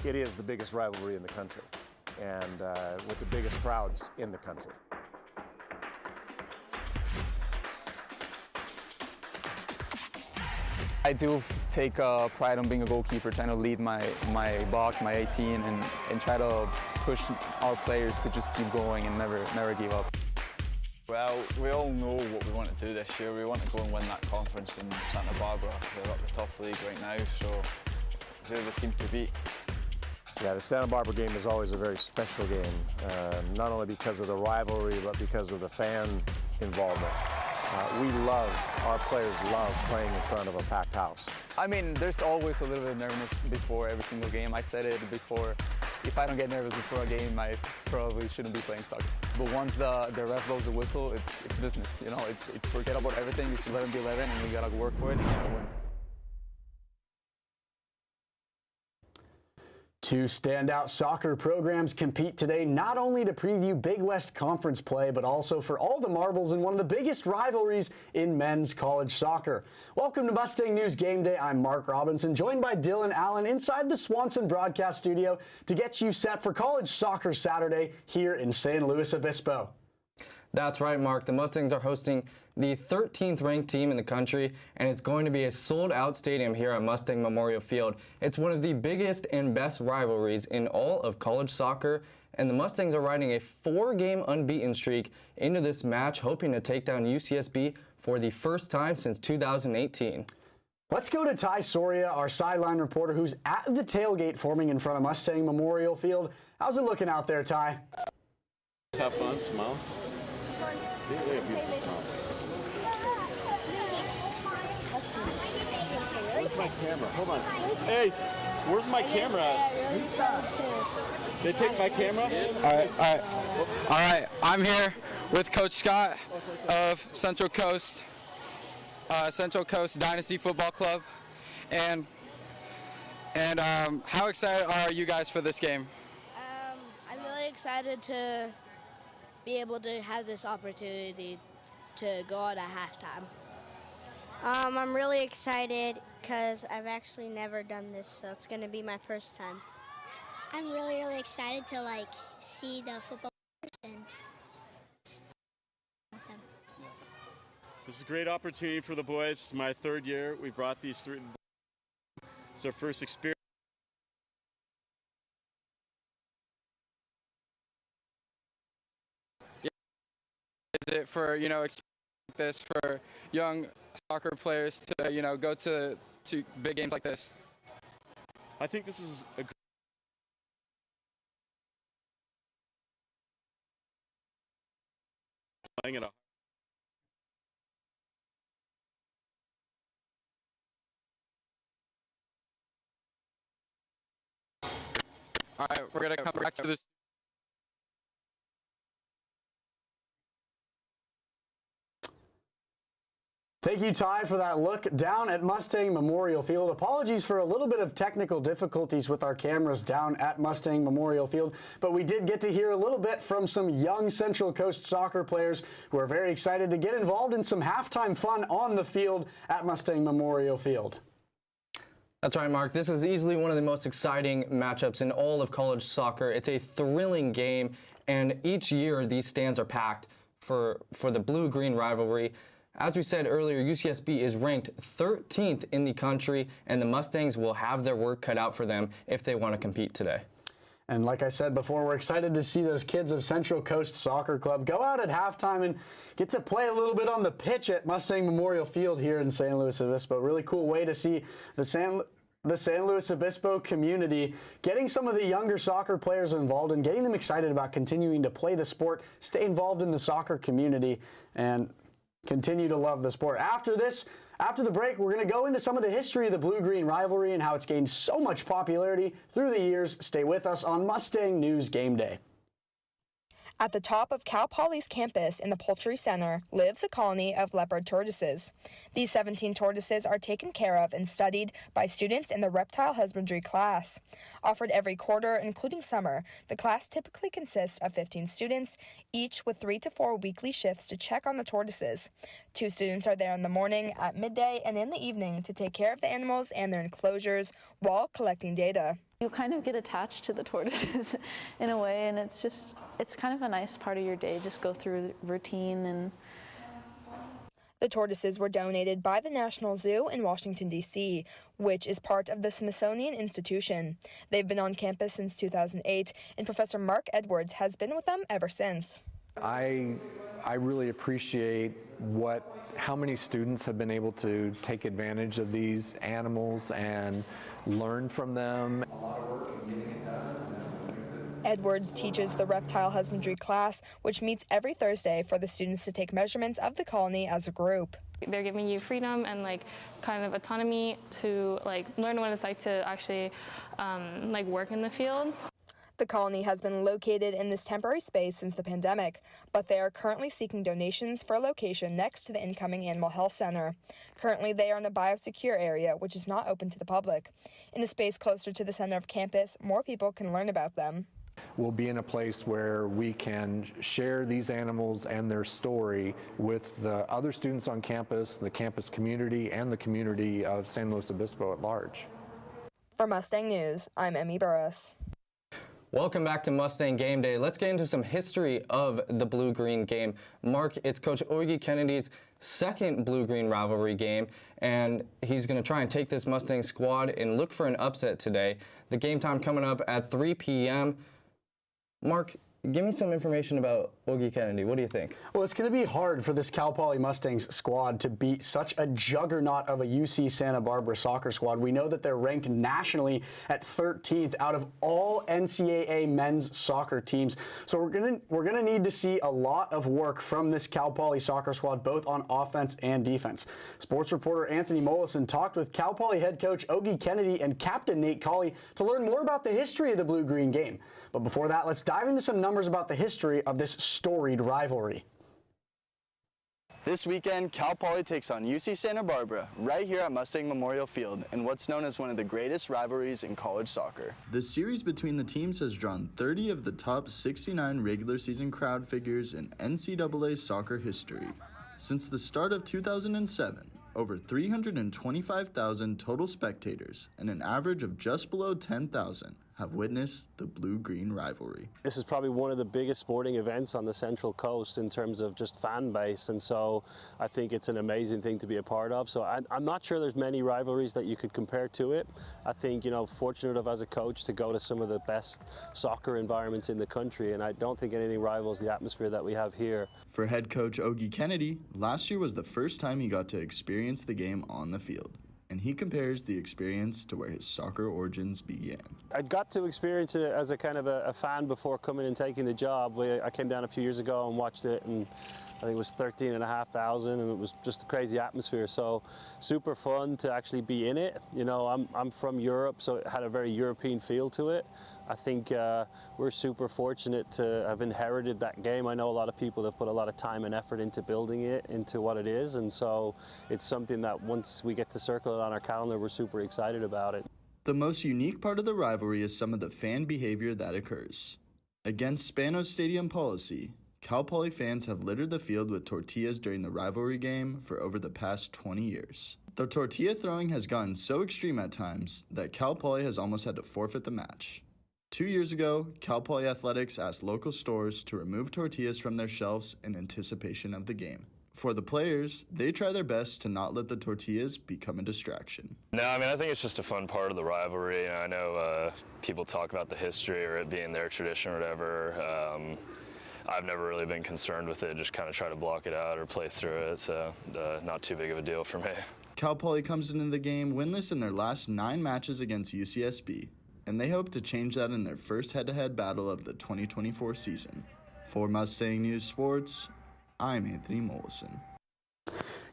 It is the biggest rivalry in the country, and with the biggest crowds in the country. I do take pride on being a goalkeeper, trying to lead my box, my 18, and try to push our players to just keep going and never give up. Well, we all know what we want to do this year. We want to go and win that conference in Santa Barbara. They're up the top league right now, so they're the team to beat. Yeah, the Santa Barbara game is always a very special game, not only because of the rivalry, but because of the fan involvement. Our players love playing in front of a packed house. I mean, there's always a little bit of nervousness before every single game. I said it before. If I don't get nervous before a game, I probably shouldn't be playing soccer. But once the ref blows the whistle, it's business. You know, it's forget about everything. It's 11-11, and we gotta work for it and we gotta win. Two standout soccer programs compete today not only to preview Big West Conference play, but also for all the marbles in one of the biggest rivalries in men's college soccer. Welcome to Mustang News Game Day. I'm Mark Robinson, joined by Dylan Allen inside the Swanson broadcast studio to get you set for college soccer Saturday here in San Luis Obispo. That's right, Mark. The Mustangs are hosting the 13th ranked team in the country, and it's going to be a sold-out stadium here at Mustang Memorial Field. It's one of the biggest and best rivalries in all of college soccer, and the Mustangs are riding a 4-game unbeaten streak into this match, hoping to take down UCSB for the first time since 2018. Let's go to Ty Soria, our sideline reporter, who's at the tailgate forming in front of Mustang Memorial Field. How's it looking out there, Ty? Have fun, smile. See, look at people smile. Where's my camera? Hold on. Hey, where's my camera at? They take my camera? All right. I'm here with Coach Scott of Central Coast Dynasty Football Club, and how excited are you guys for this game? I'm really excited to be able to have this opportunity to go out at halftime. I'm really excited because I've actually never done this, so it's going to be my first time. I'm really excited to see the football and with them. This is a great opportunity for the boys. It's my 3rd year. We brought these three. It's their first experience. Is it for, this for young soccer players to, go to big games like this? I think this is a playing it up. All right, we're going to come back to this. Thank you, Ty, for that look down at Mustang Memorial Field. Apologies for a little bit of technical difficulties with our cameras down at Mustang Memorial Field, but we did get to hear a little bit from some young Central Coast soccer players who are very excited to get involved in some halftime fun on the field at Mustang Memorial Field. That's right, Mark. This is easily one of the most exciting matchups in all of college soccer. It's a thrilling game, and each year these stands are packed for the blue-green rivalry. As we said earlier, UCSB is ranked 13th in the country, and the Mustangs will have their work cut out for them if they want to compete today. And like I said before, we're excited to see those kids of Central Coast Soccer Club go out at halftime and get to play a little bit on the pitch at Mustang Memorial Field here in San Luis Obispo. Really cool way to see the San Luis Obispo community getting some of the younger soccer players involved and getting them excited about continuing to play the sport, stay involved in the soccer community, and continue to love the sport. After the break, we're going to go into some of the history of the blue-green rivalry and how it's gained so much popularity through the years. Stay with us on Mustang News Game Day. At the top of Cal Poly's campus in the Poultry Center lives a colony of leopard tortoises. These 17 tortoises are taken care of and studied by students in the reptile husbandry class. Offered every quarter, including summer, the class typically consists of 15 students, each with 3 to 4 weekly shifts to check on the tortoises. 2 students are there in the morning, at midday, and in the evening to take care of the animals and their enclosures while collecting data. You kind of get attached to the tortoises in a way, and it's kind of a nice part of your day, just go through routine. And the tortoises were donated by the National Zoo in Washington, D.C., which is part of the Smithsonian Institution. They've been on campus since 2008, and Professor Mark Edwards has been with them ever since. I really appreciate how many students have been able to take advantage of these animals and learn from them. Edwards teaches the reptile husbandry class, which meets every Thursday for the students to take measurements of the colony as a group. They're giving you freedom and kind of autonomy to learn what it's like to actually work in the field. The colony has been located in this temporary space since the pandemic, but they are currently seeking donations for a location next to the incoming Animal Health Center. Currently, they are in a biosecure area, which is not open to the public. In a space closer to the center of campus, more people can learn about them. We'll be in a place where we can share these animals and their story with the other students on campus, the campus community, and the community of San Luis Obispo at large. For Mustang News, I'm Emmy Burris. Welcome back to Mustang Game Day. Let's get into some history of the blue-green game. Mark, it's Coach Ogie Kennedy's second blue-green rivalry game, and he's going to try and take this Mustang squad and look for an upset today. The game time coming up at 3 p.m. Mark, give me some information about Ogie Kennedy. What do you think? Well, it's going to be hard for this Cal Poly Mustangs squad to beat such a juggernaut of a UC Santa Barbara soccer squad. We know that they're ranked nationally at 13th out of all NCAA men's soccer teams. So we're going to need to see a lot of work from this Cal Poly soccer squad, both on offense and defense. Sports reporter Anthony Mollison talked with Cal Poly head coach Ogie Kennedy and captain Nate Colley to learn more about the history of the blue-green game. But before that, let's dive into some numbers about the history of this storied rivalry. This weekend, Cal Poly takes on UC Santa Barbara right here at Mustang Memorial Field in what's known as one of the greatest rivalries in college soccer. The series between the teams has drawn 30 of the top 69 regular season crowd figures in NCAA soccer history. Since the start of 2007, over 325,000 total spectators and an average of just below 10,000 have witnessed the blue-green rivalry. This is probably one of the biggest sporting events on the Central Coast in terms of just fan base, and so I think it's an amazing thing to be a part of. So I'm not sure there's many rivalries that you could compare to it. I think, fortunate enough as a coach to go to some of the best soccer environments in the country, and I don't think anything rivals the atmosphere that we have here. For head coach Ogie Kennedy, last year was the first time he got to experience the game on the field, and he compares the experience to where his soccer origins began. I got to experience it as a kind of a fan before coming and taking the job. I came down a few years ago and watched it, and I think it was 13,500, and it was just a crazy atmosphere. So super fun to actually be in it. I'm from Europe, so it had a very European feel to it. I think we're super fortunate to have inherited that game. I know a lot of people have put a lot of time and effort into building it into what it is, and so it's something that once we get to circle it on our calendar, we're super excited about it. The most unique part of the rivalry is some of the fan behavior that occurs. Against Spanos Stadium policy, Cal Poly fans have littered the field with tortillas during the rivalry game for over the past 20 years. The tortilla throwing has gotten so extreme at times that Cal Poly has almost had to forfeit the match. 2 years ago, Cal Poly Athletics asked local stores to remove tortillas from their shelves in anticipation of the game. For the players, they try their best to not let the tortillas become a distraction. No, I think it's just a fun part of the rivalry. I know people talk about the history or it being their tradition or whatever. I've never really been concerned with it, just kind of try to block it out or play through it, so not too big of a deal for me. Cal Poly comes into the game winless in their last 9 matches against UCSB, and they hope to change that in their first head-to-head battle of the 2024 season. For Mustang News Sports, I'm Anthony Mollison.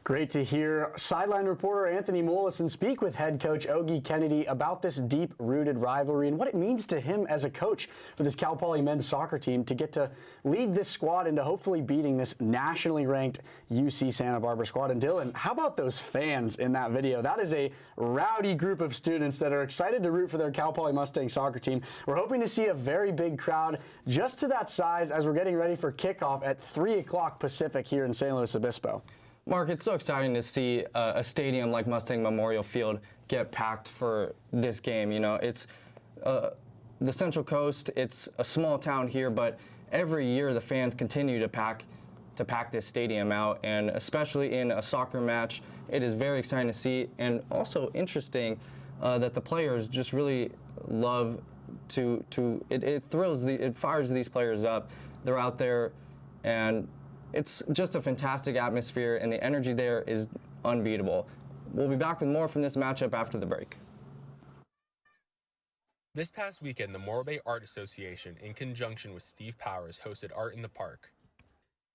Great to hear sideline reporter Anthony Mollison speak with head coach Ogie Kennedy about this deep-rooted rivalry and what it means to him as a coach for this Cal Poly men's soccer team to get to lead this squad into hopefully beating this nationally ranked UC Santa Barbara squad. And Dylan, how about those fans in that video? That is a rowdy group of students that are excited to root for their Cal Poly Mustang soccer team. We're hoping to see a very big crowd just to that size as we're getting ready for kickoff at 3 o'clock Pacific here in San Luis Obispo. Mark, it's so exciting to see a stadium like Mustang Memorial Field get packed for this game. It's the Central Coast, it's a small town here, but every year the fans continue to pack this stadium out, and especially in a soccer match, it is very exciting to see, and also interesting that the players just really love it fires these players up. They're out there, and it's just a fantastic atmosphere, and the energy there is unbeatable. We'll be back with more from this matchup after the break. This past weekend, the Morro Bay Art Association, in conjunction with Steve Powers, hosted Art in the Park.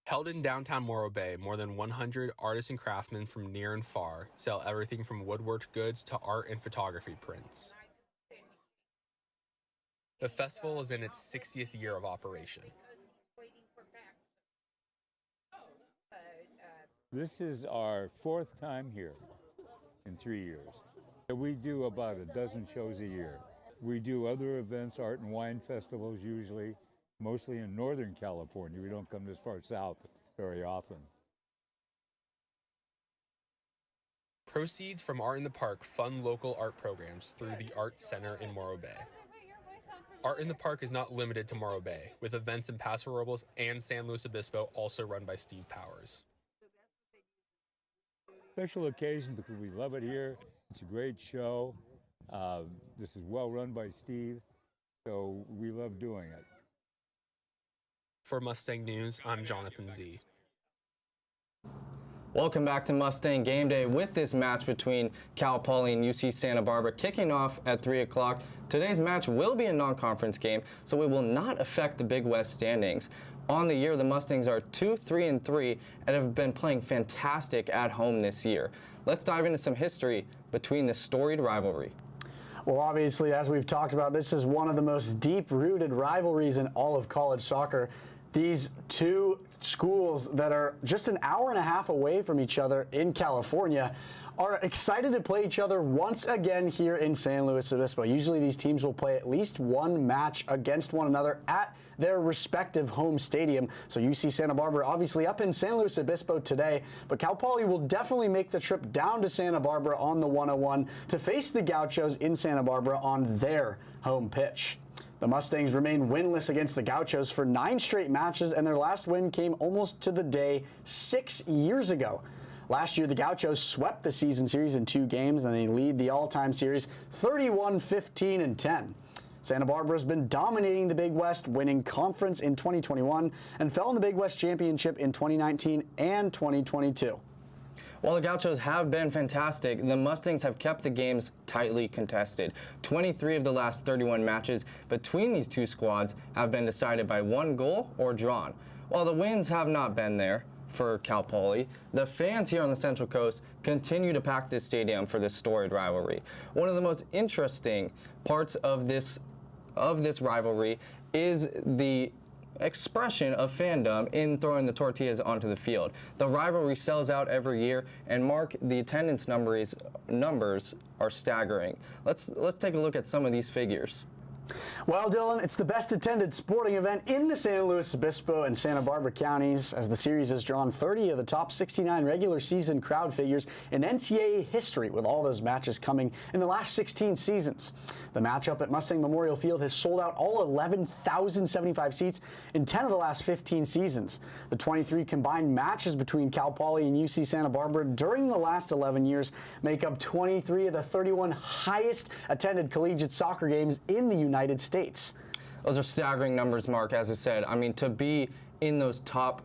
Held in downtown Morro Bay, more than 100 artists and craftsmen from near and far sell everything from woodworked goods to art and photography prints. The festival is in its 60th year of operation. This is our 4th time here in 3 years. We do about a dozen shows a year. We do other events, art and wine festivals usually, mostly in Northern California. We don't come this far south very often. Proceeds from Art in the Park fund local art programs through the Art Center in Morro Bay. Art in the Park is not limited to Morro Bay, with events in Paso Robles and San Luis Obispo also run by Steve Powers. Special occasion because we love it here. It's a great show. This is well run by Steve, so we love doing it. For Mustang News, I'm Jonathan Z. Welcome back to Mustang Game Day with this match between Cal Poly and UC Santa Barbara kicking off at 3 o'clock. Today's match will be a non-conference game, so it will not affect the Big West standings. On the year, the Mustangs are 2-3-3 and have been playing fantastic at home this year. Let's dive into some history between this storied rivalry. Well, obviously, as we've talked about, this is one of the most deep-rooted rivalries in all of college soccer. These two schools that are just an hour and a half away from each other in California are excited to play each other once again here in San Luis Obispo. Usually these teams will play at least one match against one another at their respective home stadium. So UC Santa Barbara obviously up in San Luis Obispo today, but Cal Poly will definitely make the trip down to Santa Barbara on the 101 to face the Gauchos in Santa Barbara on their home pitch. The Mustangs remain winless against the Gauchos for 9 straight matches, and their last win came almost to the day 6 years ago. Last year, the Gauchos swept the season series in 2 games, and they lead the all-time series 31-15-10. Santa Barbara's been dominating the Big West, winning conference in 2021, and fell in the Big West Championship in 2019 and 2022. While the Gauchos have been fantastic, the Mustangs have kept the games tightly contested. 23 of the last 31 matches between these two squads have been decided by 1 goal or drawn. While the wins have not been there for Cal Poly, the fans here on the Central Coast continue to pack this stadium for this storied rivalry. One of the most interesting parts of this rivalry is the expression of fandom in throwing the tortillas onto the field. The rivalry sells out every year, and Mark, the attendance numbers are staggering. Let's take a look at some of these figures. Well, Dylan, it's the best attended sporting event in the San Luis Obispo and Santa Barbara counties, as the series has drawn 30 of the top 69 regular season crowd figures in NCAA history, with all those matches coming in the last 16 seasons. The matchup at Mustang Memorial Field has sold out all 11,075 seats in 10 of the last 15 seasons. The 23 combined matches between Cal Poly and UC Santa Barbara during the last 11 years make up 23 of the 31 highest attended collegiate soccer games in the United States. Those are staggering numbers, Mark, as I said. I mean, to be in the top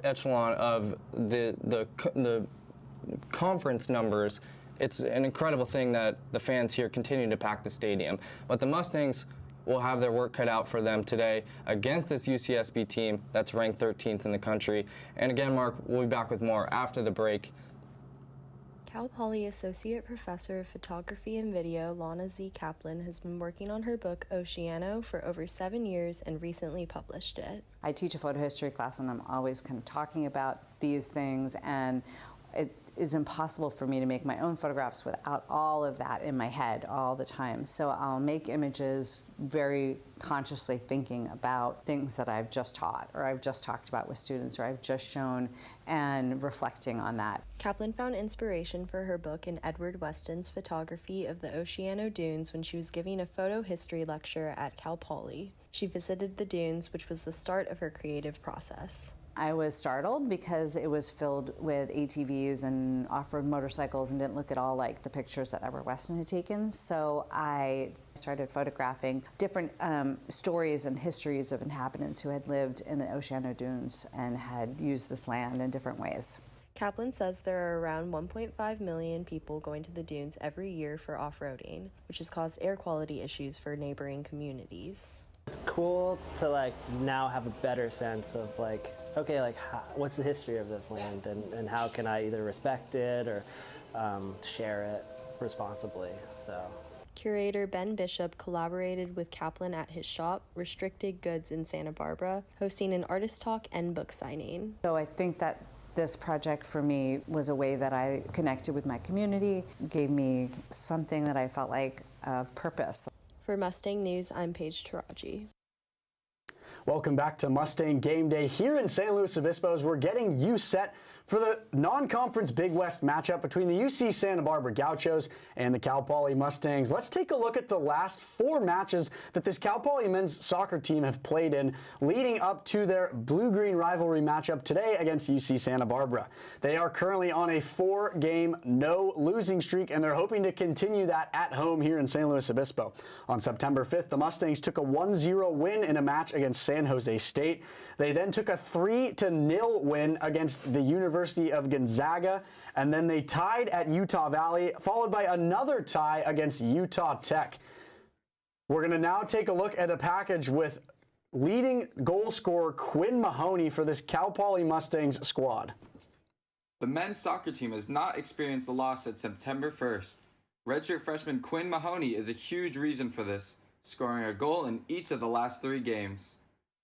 echelon of the conference numbers, it's an incredible thing that the fans here continue to pack the stadium. But the Mustangs will have their work cut out for them today against this UCSB team that's ranked 13th in the country. And again, Mark, we'll be back with more after the break. Cal Poly Associate Professor of Photography and Video Lana Z. Kaplan has been working on her book Oceano for over 7 years and recently published it. I teach a photo history class, and I'm always kind of talking about these things, and it is impossible for me to make my own photographs without all of that in my head all the time. So I'll make images very consciously thinking about things that I've just taught, or I've just talked about with students, or I've just shown, and reflecting on that. Kaplan found inspiration for her book in Edward Weston's photography of the Oceano Dunes when she was giving a photo history lecture at Cal Poly. She visited the dunes, which was the start of her creative process. I was startled because it was filled with ATVs and off-road motorcycles and didn't look at all like the pictures that Edward Weston had taken. So I started photographing different stories and histories of inhabitants who had lived in the Oceano Dunes and had used this land in different ways. Kaplan says there are around 1.5 million people going to the dunes every year for off-roading, which has caused air quality issues for neighboring communities. It's cool to now have a better sense of okay, what's the history of this land, and how can I either respect it or share it responsibly. So. Curator Ben Bishop collaborated with Kaplan at his shop, Restricted Goods in Santa Barbara, hosting an artist talk and book signing. So I think that this project for me was a way that I connected with my community, gave me something that I felt like of purpose. For Mustang News, I'm Paige Taraji. Welcome back to Mustang Game Day here in San Luis Obispo as we're getting you set for the non-conference Big West matchup between the UC Santa Barbara Gauchos and the Cal Poly Mustangs. Let's take a look at the last 4 matches that this Cal Poly men's soccer team have played in leading up to their blue-green rivalry matchup today against UC Santa Barbara. They are currently on a 4-game no-losing streak, and they're hoping to continue that at home here in San Luis Obispo. On September 5th, the Mustangs took a 1-0 win in a match against San Jose State. They then took a 3-0 win against the University of Gonzaga, and then they tied at Utah Valley, followed by another tie against Utah Tech. We're going to now take a look at a package with leading goal scorer Quinn Mahoney for this Cal Poly Mustangs squad. The men's soccer team has not experienced a loss since September 1st. Redshirt freshman Quinn Mahoney is a huge reason for this, scoring a goal in each of the last 3 games.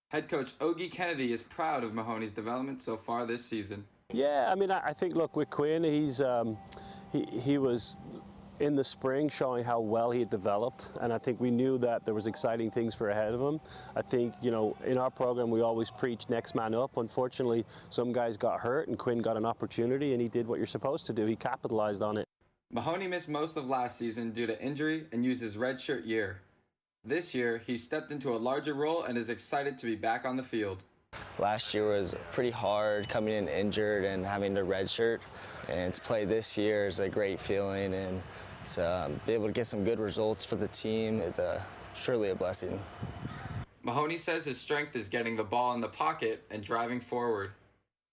Head coach Ogie Kennedy is proud of Mahoney's development so far this season. Yeah, I mean, I think, look, with Quinn, he was in the spring showing how well he had developed, and I think we knew that there was exciting things for ahead of him. I think, you know, in our program we always preach next man up. Unfortunately, some guys got hurt and Quinn got an opportunity and he did what you're supposed to do. He capitalized on it. Mahoney missed most of last season due to injury and used his redshirt year. This year, he stepped into a larger role and is excited to be back on the field. Last year was pretty hard, coming in injured and having to redshirt, and to play this year is a great feeling, and to be able to get some good results for the team is truly a blessing. Mahoney says his strength is getting the ball in the pocket and driving forward.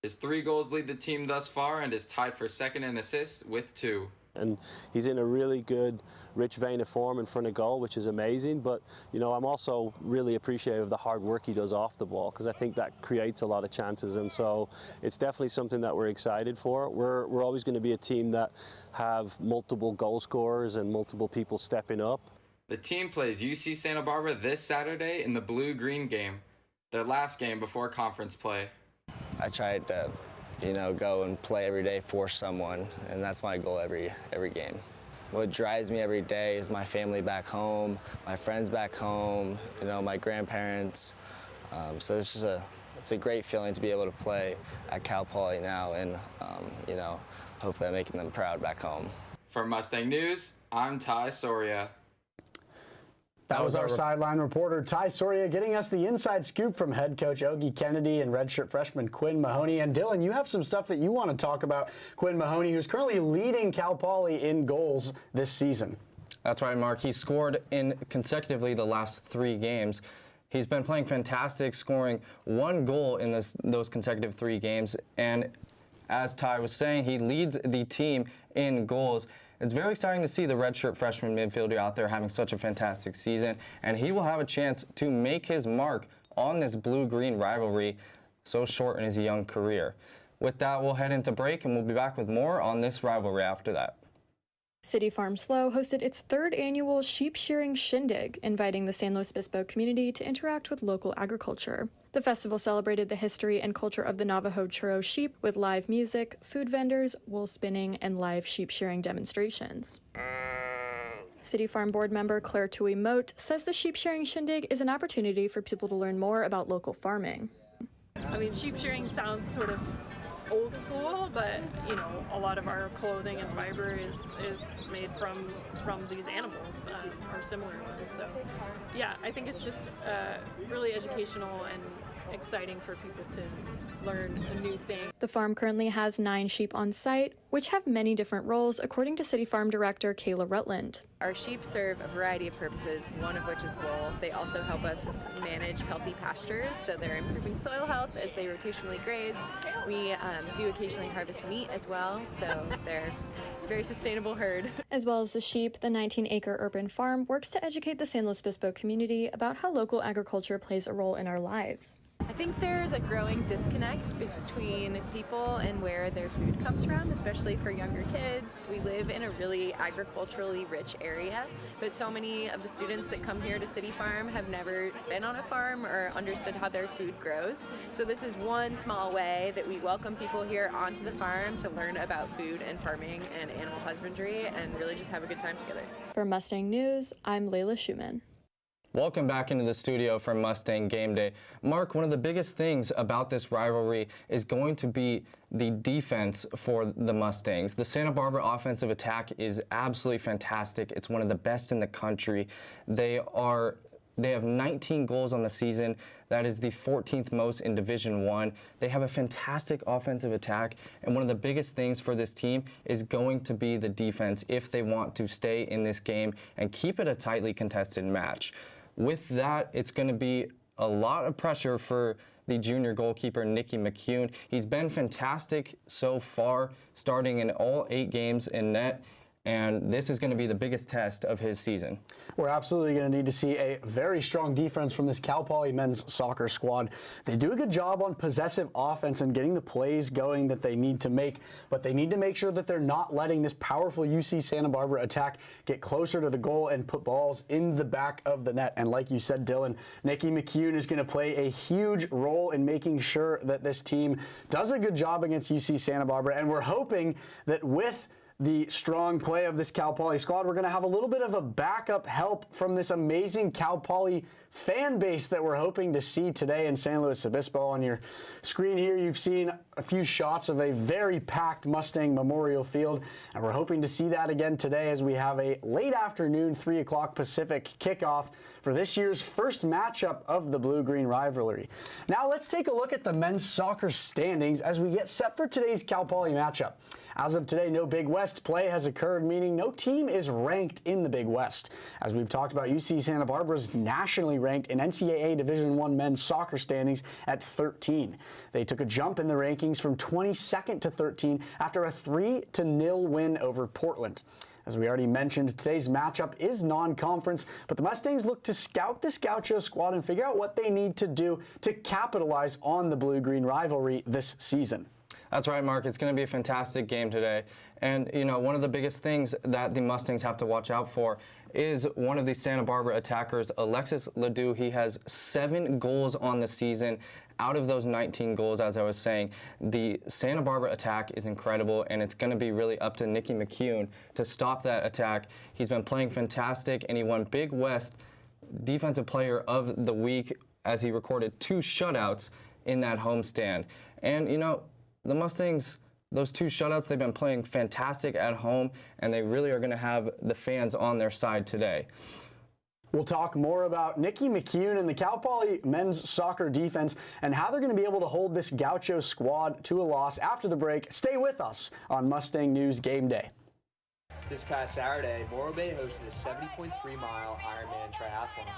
His 3 goals lead the team thus far and is tied for second in assists with 2. And he's in a really good, rich vein of form in front of goal, which is amazing. But, you know, I'm also really appreciative of the hard work he does off the ball, because I think that creates a lot of chances. And so it's definitely something that we're excited for. We're always going to be a team that have multiple goal scorers and multiple people stepping up. The team plays UC Santa Barbara this Saturday in the blue-green game, their last game before conference play. I tried to go and play every day for someone, and that's my goal every game. What drives me every day is my family back home, my friends back home, my grandparents. So it's just it's a great feeling to be able to play at Cal Poly now, and hopefully I'm making them proud back home. For Mustang News, I'm Ty Soria. That was our sideline reporter, Ty Soria, getting us the inside scoop from head coach Ogie Kennedy and redshirt freshman Quinn Mahoney. And Dylan, you have some stuff that you want to talk about Quinn Mahoney, who's currently leading Cal Poly in goals this season. That's right, Mark. He scored in consecutively the last 3 games. He's been playing fantastic, scoring 1 goal in those consecutive 3 games. And as Ty was saying, he leads the team in goals. It's very exciting to see the redshirt freshman midfielder out there having such a fantastic season, and he will have a chance to make his mark on this blue-green rivalry so short in his young career. With that, we'll head into break, and we'll be back with more on this rivalry after that. City Farm Slow hosted its 3rd annual sheep shearing shindig, inviting the San Luis Obispo community to interact with local agriculture. The festival celebrated the history and culture of the Navajo Churro sheep with live music, food vendors, wool spinning, and live sheep shearing demonstrations. City Farm Board member Claire Tui Moat says the sheep shearing shindig is an opportunity for people to learn more about local farming. I mean, sheep shearing sounds sort of old school, but you know, a lot of our clothing and fiber is made from these animals, or similar ones. So yeah, I think it's just really educational and exciting for people to learn a new thing. The farm currently has 9 sheep on site, which have many different roles, according to City Farm Director Kayla Rutland. Our sheep serve a variety of purposes, one of which is wool. They also help us manage healthy pastures, so they're improving soil health as they rotationally graze. We do occasionally harvest meat as well, so they're a very sustainable herd. As well as the sheep, the 19-acre urban farm works to educate the San Luis Obispo community about how local agriculture plays a role in our lives. I think there's a growing disconnect between people and where their food comes from, especially for younger kids. We live in a really agriculturally rich area, but so many of the students that come here to City Farm have never been on a farm or understood how their food grows. So this is one small way that we welcome people here onto the farm to learn about food and farming and animal husbandry and really just have a good time together. For Mustang News, I'm Layla Schumann. Welcome back into the studio for Mustang Game Day. Mark, one of the biggest things about this rivalry is going to be the defense for the Mustangs. The Santa Barbara offensive attack is absolutely fantastic. It's one of the best in the country. They have 19 goals on the season. That is the 14th most in Division I. They have a fantastic offensive attack, and one of the biggest things for this team is going to be the defense if they want to stay in this game and keep it a tightly contested match. With that, it's going to be a lot of pressure for the junior goalkeeper, Nicky McCune. He's been fantastic so far, starting in all 8 games in net. And this is going to be the biggest test of his season. We're absolutely going to need to see a very strong defense from this Cal Poly men's soccer squad. They do a good job on possessive offense and getting the plays going that they need to make, but they need to make sure that they're not letting this powerful UC Santa Barbara attack get closer to the goal and put balls in the back of the net. And like you said, Dylan, Nicky McCune is going to play a huge role in making sure that this team does a good job against UC Santa Barbara. And we're hoping that with the strong play of this Cal Poly squad, we're going to have a little bit of a backup help from this amazing Cal Poly fan base that we're hoping to see today in San Luis Obispo. On your screen here, you've seen a few shots of a very packed Mustang Memorial Field, and we're hoping to see that again today as we have a late afternoon 3 o'clock Pacific kickoff for this year's first matchup of the Blue-Green Rivalry. Now let's take a look at the men's soccer standings as we get set for today's Cal Poly matchup. As of today, no Big West play has occurred, meaning no team is ranked in the Big West. As we've talked about, UC Santa Barbara is nationally ranked in NCAA Division I men's soccer standings at 13. They took a jump in the rankings from 22nd to 13 after a 3-0 win over Portland. As we already mentioned, today's matchup is non-conference, but the Mustangs look to scout this Gaucho squad and figure out what they need to do to capitalize on the Blue-Green Rivalry this season. That's right, Mark. It's going to be a fantastic game today. And, you know, one of the biggest things that the Mustangs have to watch out for is one of the Santa Barbara attackers, Alexis Ledoux. He has 7 goals on the season. Out of those 19 goals, as I was saying, the Santa Barbara attack is incredible, and it's going to be really up to Nicky McCune to stop that attack. He's been playing fantastic, and he won Big West Defensive Player of the Week as he recorded 2 shutouts in that homestand. And, you know, the Mustangs, those 2 shutouts, they've been playing fantastic at home, and they really are going to have the fans on their side today. We'll talk more about Nicky McCune and the Cal Poly men's soccer defense and how they're going to be able to hold this Gaucho squad to a loss after the break. Stay with us on Mustang News Game Day. This past Saturday, Morro Bay hosted a 70.3-mile Ironman triathlon.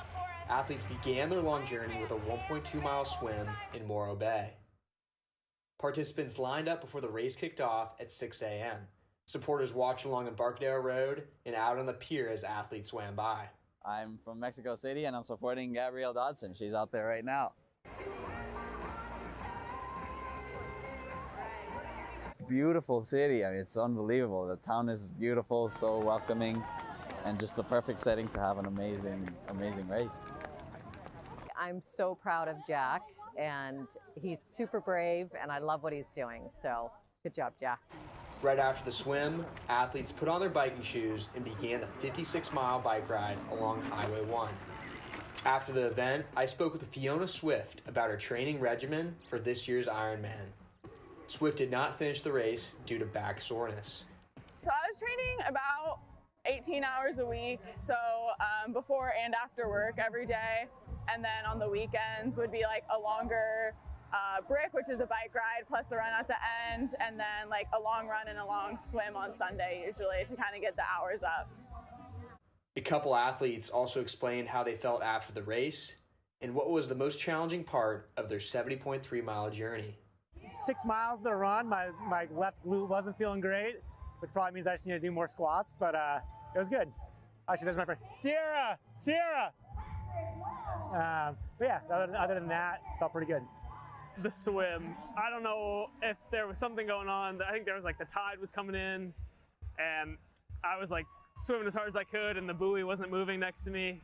Athletes began their long journey with a 1.2-mile swim in Morro Bay. Participants lined up before the race kicked off at 6 a.m. Supporters watched along Embarcadero Road and out on the pier as athletes swam by. I'm from Mexico City, and I'm supporting Gabrielle Dodson. She's out there right now. Beautiful city. I mean, it's unbelievable. The town is beautiful, so welcoming, and just the perfect setting to have an amazing race. I'm so proud of Jack and he's super brave, and I love what he's doing. So good job, Jack. Right after the swim, athletes put on their biking shoes and began the 56-mile bike ride along Highway 1. After the event, I spoke with Fiona Swift about her training regimen for this year's Ironman. Swift did not finish the race due to back soreness. So I was training about 18 hours a week, so before and after work every day, and then on the weekends would be like a longer brick, which is a bike ride, plus a run at the end, and then like a long run and a long swim on Sunday usually to kind of get the hours up. A couple athletes also explained how they felt after the race and what was the most challenging part of their 70.3-mile journey. 6 miles to run, my left glute wasn't feeling great, which probably means I just need to do more squats, but it was good. Actually, there's my friend, Sierra! But yeah, other than that, felt pretty good. The swim, I don't know if there was something going on. I think there was like the tide was coming in, and I was like swimming as hard as I could, and the buoy wasn't moving next to me,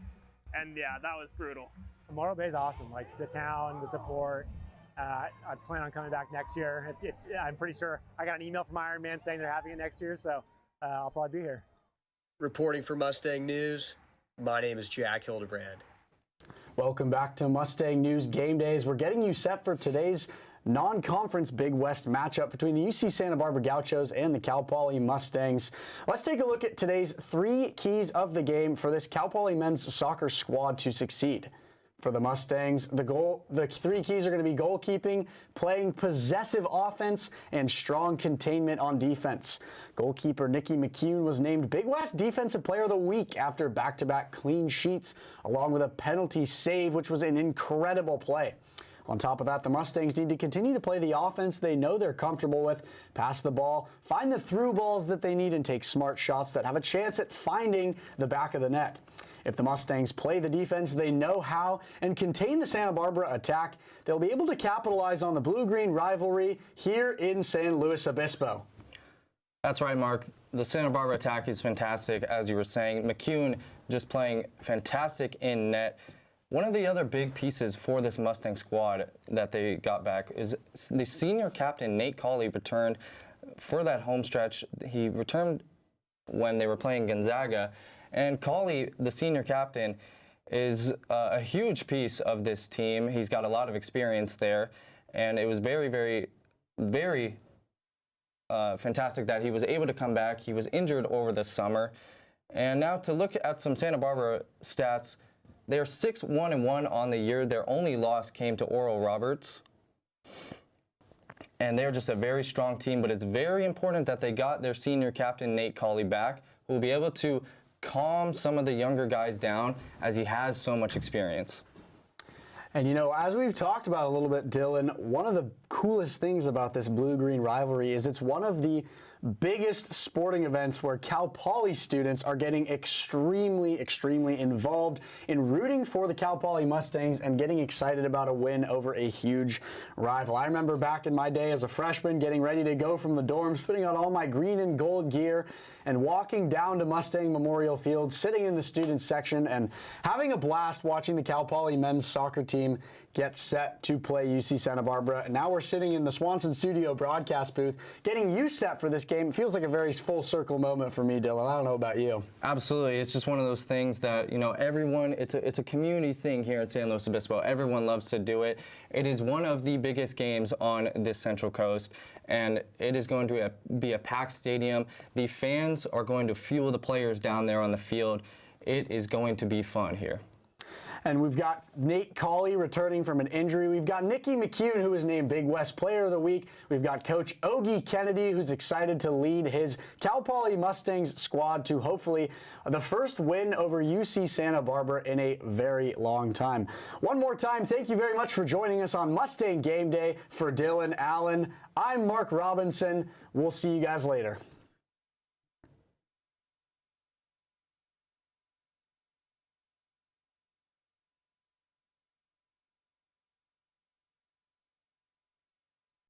and yeah, that was brutal. Morro Bay is awesome, like the town, the support. I plan on coming back next year. I'm pretty sure I got an email from Ironman saying they're having it next year, so I'll probably be here. Reporting for Mustang News, my name is Jack Hildebrand. Welcome back to Mustang News Game Days. We're getting you set for today's non-conference Big West matchup between the UC Santa Barbara Gauchos and the Cal Poly Mustangs. Let's take a look at today's 3 keys of the game for this Cal Poly men's soccer squad to succeed. For the Mustangs, the 3 keys are going to be goalkeeping, playing possessive offense, and strong containment on defense. Goalkeeper Nikki McCune was named Big West Defensive Player of the Week after back-to-back clean sheets, along with a penalty save, which was an incredible play. On top of that, the Mustangs need to continue to play the offense they know they're comfortable with, pass the ball, find the through balls that they need, and take smart shots that have a chance at finding the back of the net. If the Mustangs play the defense they know how and contain the Santa Barbara attack, they'll be able to capitalize on the blue-green rivalry here in San Luis Obispo. That's right, Mark. The Santa Barbara attack is fantastic, as you were saying. McCune just playing fantastic in net. One of the other big pieces for this Mustang squad that they got back is the senior captain, Nate Cawley, returned for that home stretch. He returned when they were playing Gonzaga. And Cawley, the senior captain, is a huge piece of this team. He's got a lot of experience there. And it was very, very, very fantastic that he was able to come back. He was injured over the summer. And now to look at some Santa Barbara stats, they're 6-1-1 on the year. Their only loss came to Oral Roberts. And they're just a very strong team, but it's very important that they got their senior captain, Nate Cawley, back, who will be able to calm some of the younger guys down as he has so much experience. And you know, as we've talked about a little bit, Dylan, one of the coolest things about this blue-green rivalry is it's one of the biggest sporting events where Cal Poly students are getting extremely involved in rooting for the Cal Poly Mustangs and getting excited about a win over a huge rival. I remember back in my day as a freshman getting ready to go from the dorms, putting on all my green and gold gear and walking down to Mustang Memorial Field, sitting in the students section and having a blast watching the Cal Poly men's soccer team get set to play UC Santa Barbara. And now we're sitting in the Swanson Studio broadcast booth getting you set for this game. It feels like a very full circle moment for me, Dylan. I don't know about you. Absolutely. It's just one of those things that, you know, everyone, it's a community thing here at San Luis Obispo. Everyone loves to do it. It is one of the biggest games on this Central Coast, and it is going to be a packed stadium. The fans are going to fuel the players down there on the field. It is going to be fun here. And we've got Nate Cawley returning from an injury. We've got Nikki McCune, who was named Big West Player of the Week. We've got Coach Ogie Kennedy, who's excited to lead his Cal Poly Mustangs squad to hopefully the first win over UC Santa Barbara in a very long time. One more time, thank you very much for joining us on Mustang Game Day. For Dylan Allen, I'm Mark Robinson. We'll see you guys later.